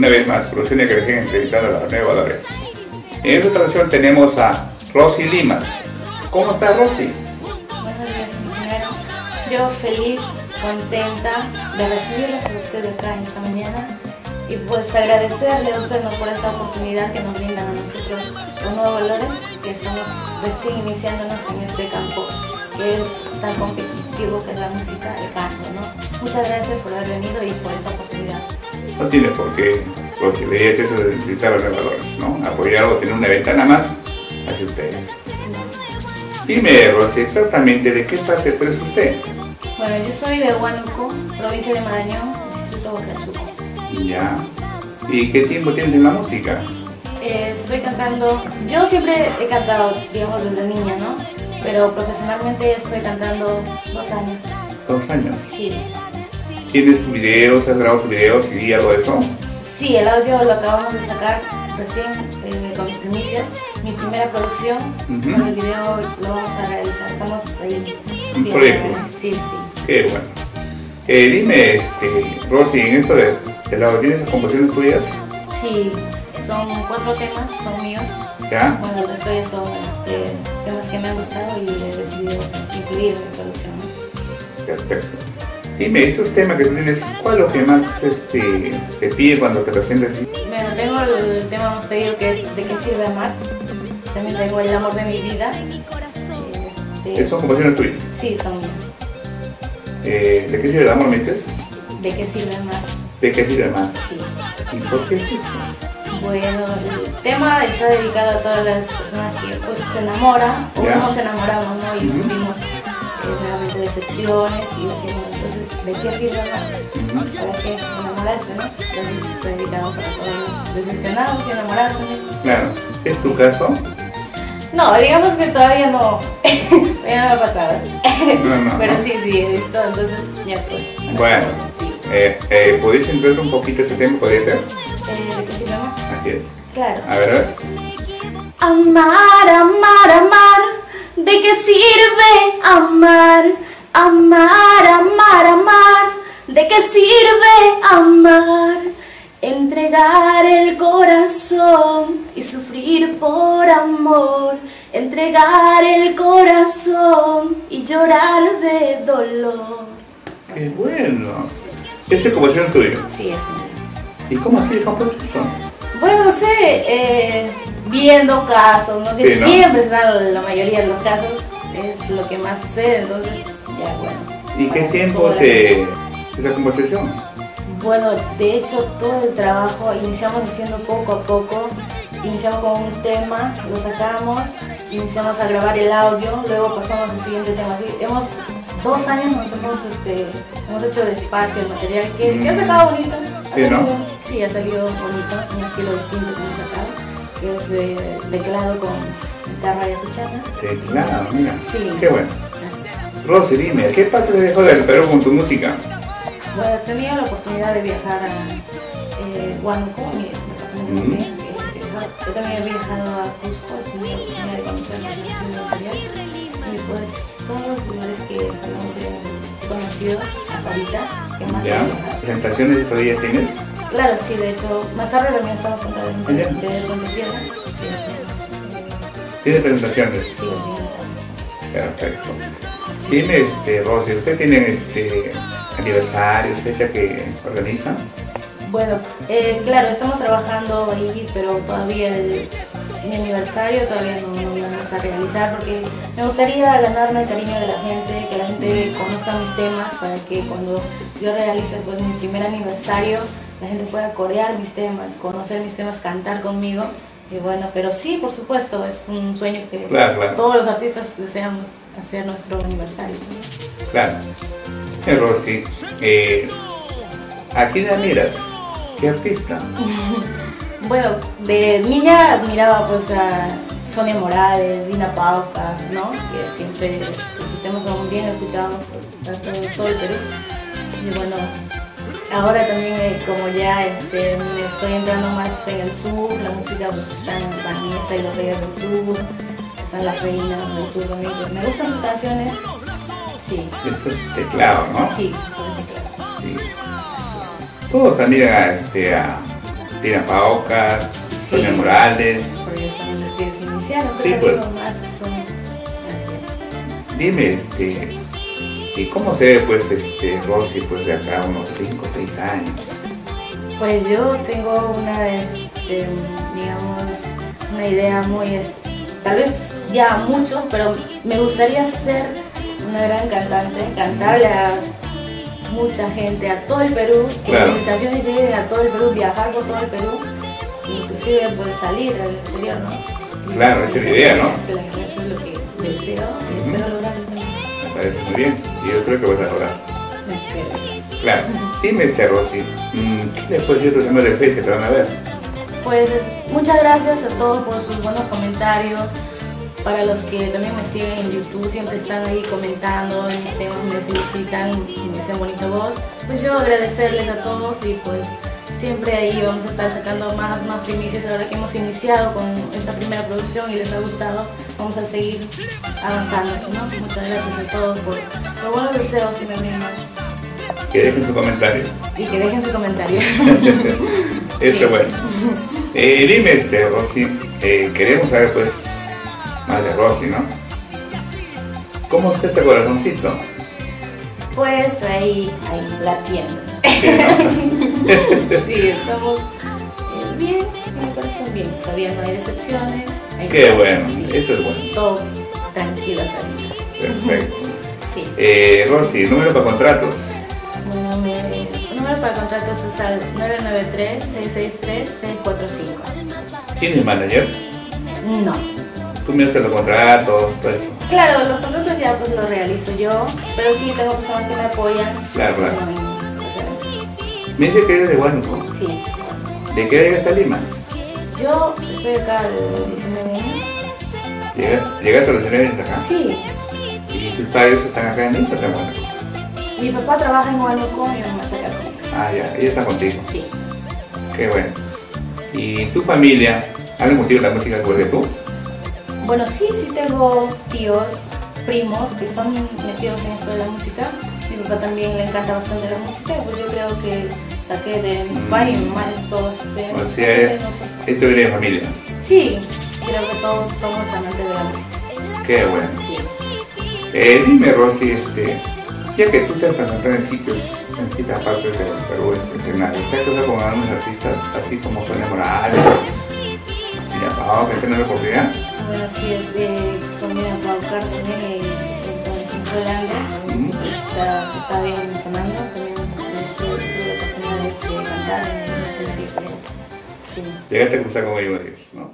una vez más, Producción de Creación entrevistando a los innovadores. En esta ocasión tenemos a Rosy Limas. ¿Cómo está Rosy? Buenos días, ingeniero. Yo feliz, contenta de recibirlos a ustedes acá en esta mañana y pues agradecerle a ustedes por esta oportunidad que nos brindan a nosotros los nuevos valores que estamos recién iniciándonos en este campo que es tan competitivo que es la música, el canto, ¿no? Muchas gracias por haber venido y por esta oportunidad. No tiene por qué, Rosy, la idea es eso de entrevistar a los innovadores, ¿no? Apoyar o tener una ventana más hacia ustedes. Dime, Rosy, exactamente de qué parte es usted. Bueno, yo soy de Huánuco, provincia de Marañón, distrito Huacachuco. Ya. ¿Y qué tiempo tienes en la música? Estoy cantando, yo siempre he cantado, digamos, desde niña, ¿no? Pero profesionalmente estoy cantando 2 años. 2 años. Sí. ¿Tienes tus videos? ¿Has grabado tus videos y algo de eso? Sí, el audio lo acabamos de sacar recién con mis primicias. Mi primera producción, con el video lo vamos a realizar, estamos ahí. Un proyecto. Sí, sí. Qué bueno. Dime, Rosy, en esto de la ¿tienes esas composiciones tuyas? Sí, son 4 temas, son míos. ¿Ya? Bueno, el resto ya son temas que me han gustado y he decidido pues, incluir en mi producción. Perfecto. Dime, estos temas que tú tienes, ¿cuál es lo que más te pide cuando te presentas? Bueno, tengo el tema más pedido que es ¿De qué sirve amar? También tengo El amor de mi vida. ¿Son composiciones tuyas? Sí, son mías. ¿De qué sirve el amor, me dices? ¿De qué sirve amar? ¿De qué sirve amar? Sí. ¿Y por qué es eso? Bueno, el tema está dedicado a todas las personas que pues, se enamoran o no nos enamoramos, ¿no? Y sufrimos realmente decepciones y decimos, entonces, ¿de qué sirve amar? ¿Para qué enamorarse, no? Entonces, está dedicado para todos los decepcionados y enamorarse. Claro. ¿Es tu caso? No, digamos que todavía no, todavía no me ha pasado. No. Pero sí, he visto, entonces ya pues. Bueno, sí. ¿podéis entender un poquito ese tema? ¿Podría ser? ¿De qué se llama? Así es. Claro. A ver. Amar, amar, amar, ¿de qué sirve amar? Amar, amar, amar, ¿de qué sirve amar? Entregar el corazón y sufrir por amor. Entregar el corazón y llorar de dolor. ¡Qué bueno! ¿Esa es composición tuya? Sí, es. ¿Y cómo así compones eso? Bueno, no sé, viendo casos, ¿no? Que sí, ¿no? Siempre están la mayoría de los casos, es lo que más sucede, entonces ya bueno. ¿Y qué tiempo esa composición? Bueno, de hecho todo el trabajo iniciamos haciendo poco a poco, iniciamos con un tema, lo sacamos, iniciamos a grabar el audio, luego pasamos al siguiente tema. Así, 2 años hemos hecho despacio el material que ha sacado bonito. Sí, ¿no? Sí, ha salido bonito, un estilo distinto que hemos sacado, que es teclado con guitarra y acuchana. Teclado, mira. Sí. Qué bueno. Rosy, dime, ¿qué parte te dejó del Perú con tu música? Bueno, he tenido la oportunidad de viajar a Huánuco, mi departamento también. Yo también he viajado a Cusco, he tenido la oportunidad de conocer la región imperial. Y pues son los lugares que hemos conocido hasta ahorita, que más he viajado. ¿Presentaciones de días tienes? Claro, sí, de hecho, más tarde también estamos contando de Pontepiedra. Sí, ¿Tienes presentaciones? sí, Perfecto. Dime, Rosy, ¿usted tiene aniversarios, fecha que organizan? Bueno, claro, estamos trabajando ahí, pero todavía mi aniversario todavía no lo vamos a realizar porque me gustaría ganarme el cariño de la gente, que la gente conozca mis temas para que cuando yo realice pues, mi primer aniversario la gente pueda corear mis temas, conocer mis temas, cantar conmigo. Y bueno, pero sí, por supuesto, es un sueño que todos los artistas deseamos hacer nuestro aniversario, ¿no? Claro. Rosy, ¿a quién admiras? ¿Qué artista? Bueno, de niña admiraba pues a Sonia Morales, Dina Pauca, ¿no? Que siempre sus temas son bien escuchados por todo el Perú. Y bueno, ahora también como ya me estoy entrando más en el sur, la música pues está en Vanessa y los Reyes del Sur, están las reinas del sur también, pues me gustan sus canciones, sí. Eso es teclado, ¿no? Sí, son teclado. Sí. Todos admiran Tina Paucar, Sí. Sonia Morales. Porque son los que se iniciaron, Sí, pero pues. digo, más son gracias. Dime, ¿y cómo se ve, pues, Rosy, pues, de acá a unos 5 o 6 años? Pues yo tengo una, digamos, una idea muy, tal vez ya mucho, pero me gustaría ser una gran cantante, cantarle a mucha gente, a todo el Perú, que Claro. las invitaciones lleguen a todo el Perú, viajar por todo el Perú, inclusive pues salir al exterior, ¿no? Claro, esa es la idea, ¿no? Claro, eso es lo que deseo y espero lograrlo también. Me parece muy bien. Y yo creo que vas a lograr. Me espero. Claro. Dime, Rosy, ¿qué le puedes decir a tus amigos de Facebook que te van a ver? Pues muchas gracias a todos por sus buenos comentarios. Para los que también me siguen en YouTube, siempre están ahí comentando en mis temas, me felicitan, me dicen bonita voz. Pues yo agradecerles a todos y pues siempre ahí vamos a estar sacando más primicias. Ahora que hemos iniciado con esta primera producción y les ha gustado, vamos a seguir avanzando, ¿no? Muchas gracias a todos por buenos deseos y me animan. Que dejen su comentario. Y que dejen su comentario. Eso es bueno. Dime, Rosy, queremos saber, pues, más de Rosy, ¿no? ¿Cómo está este corazoncito? Pues ahí latiendo. Sí, estamos bien, mi corazón bien. Todavía no hay decepciones. Qué bueno, sí, eso es bueno. todo tranquilo hasta ahorita. Perfecto. Sí. Rosy, número para contratos. Bueno, mi número para contratos es al 993-663-645. ¿Tienes manager? No. Tú me haces los contratos, todo eso. Claro, los contratos ya pues los realizo yo, pero sí tengo personas que me apoyan. Claro, claro. Pues, Me dice que eres de Huánuco. sí. ¿De qué llegaste a Lima? Yo estoy acá de 19 años. ¿Llegaste a los 19 años acá? Sí. ¿Y tus padres están acá en Lima o están en Huánuco? Mi papá trabaja en Huánuco y mi mamá está acá conmigo. Ah, ya, ella está contigo. Sí. Qué bueno. ¿Y tu familia? ¿Han contigo la música igual que tú? Bueno, sí tengo tíos, primos que están metidos en esto de la música. Mi papá también le encanta bastante la música, pues yo creo que saqué de mi papá y mi mamá todos. O sea, esto viene de familia. Sí, creo que todos somos amantes de la música. Qué bueno. Sí. Dime, Rosy, ya que tú te has presentado en sitios, en distintas partes del Perú, escenario, ¿te has cruzado con algunos artistas así como Sonia Morales, Tina Paucar, que tienen la oportunidad? Bueno, sí, con mi Paucar también en Holanda, está bien sonando, también tuve la oportunidad de cantar en un escenario diferente. Sí. Llegaste a cruzar con ellos, ¿no?